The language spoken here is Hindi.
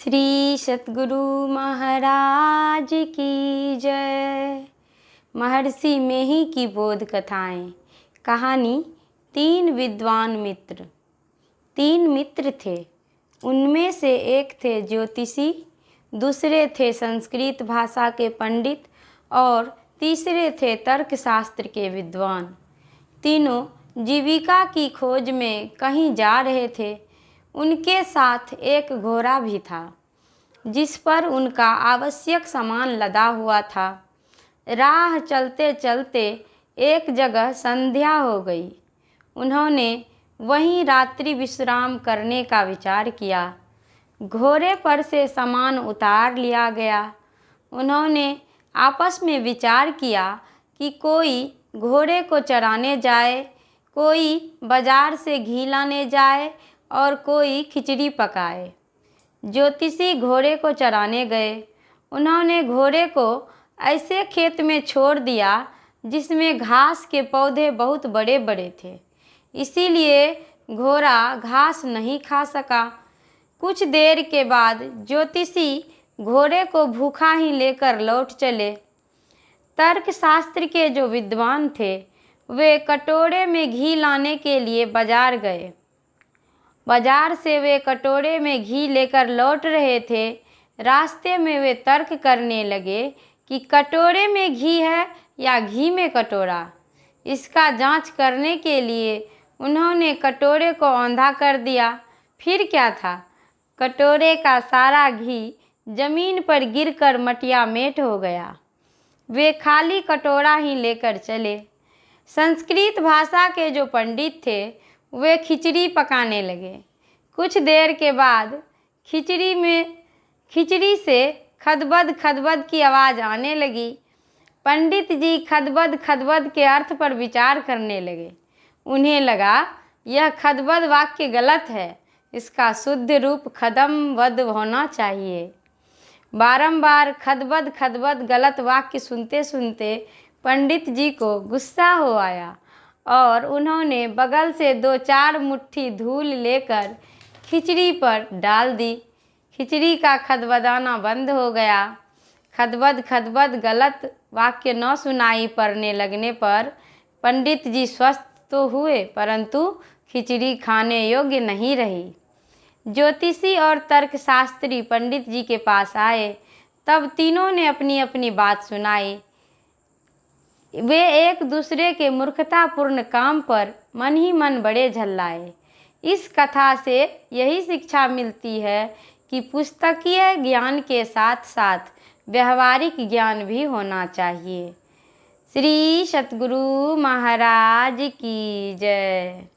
श्री सतगुरु महाराज की जय। महर्षि मेही की बोध कथाएं। कहानी। 3 विद्वान मित्र। 3 मित्र थे। उनमें से एक थे ज्योतिषी, दूसरे थे संस्कृत भाषा के पंडित और तीसरे थे तर्कशास्त्र के विद्वान। तीनों जीविका की खोज में कहीं जा रहे थे। उनके साथ एक घोड़ा भी था जिस पर उनका आवश्यक सामान लदा हुआ था। राह चलते चलते एक जगह संध्या हो गई। उन्होंने वहीं रात्रि विश्राम करने का विचार किया। घोड़े पर से सामान उतार लिया गया। उन्होंने आपस में विचार किया कि कोई घोड़े को चराने जाए, कोई बाजार से घी लाने जाए और कोई खिचड़ी पकाए। ज्योतिषी घोड़े को चराने गए। उन्होंने घोड़े को ऐसे खेत में छोड़ दिया जिसमें घास के पौधे बहुत बड़े बड़े थे, इसीलिए घोड़ा घास नहीं खा सका। कुछ देर के बाद ज्योतिषी घोड़े को भूखा ही लेकर लौट चले। तर्कशास्त्र के जो विद्वान थे वे कटोरे में घी लाने के लिए बाजार गए। बाजार से वे कटोरे में घी लेकर लौट रहे थे। रास्ते में वे तर्क करने लगे कि कटोरे में घी है या घी में कटोरा। इसका जांच करने के लिए उन्होंने कटोरे को औंधा कर दिया। फिर क्या था, कटोरे का सारा घी जमीन पर गिरकर मटिया मेट हो गया। वे खाली कटोरा ही लेकर चले। संस्कृत भाषा के जो पंडित थे वे खिचड़ी पकाने लगे। कुछ देर के बाद खिचड़ी से खदबद खदबद की आवाज़ आने लगी। पंडित जी खदबद खदबद के अर्थ पर विचार करने लगे। उन्हें लगा यह खदबद वाक्य गलत है, इसका शुद्ध रूप खदमबद होना चाहिए। बारंबार खदबद खदबद गलत वाक्य सुनते सुनते पंडित जी को गुस्सा हो आया और उन्होंने बगल से 2-4 मुट्ठी धूल लेकर खिचड़ी पर डाल दी। खिचड़ी का खदबदाना बंद हो गया। खदबद खदबद गलत वाक्य न सुनाई पड़ने लगने पर पंडित जी स्वस्थ तो हुए परंतु खिचड़ी खाने योग्य नहीं रही। ज्योतिषी और तर्कशास्त्री पंडित जी के पास आए। तब तीनों ने अपनी अपनी बात सुनाई। वे एक दूसरे के मूर्खतापूर्ण काम पर मन ही मन बड़े झल्लाए। इस कथा से यही शिक्षा मिलती है कि पुस्तकीय ज्ञान के साथ साथ व्यवहारिक ज्ञान भी होना चाहिए। श्री सतगुरु महाराज की जय।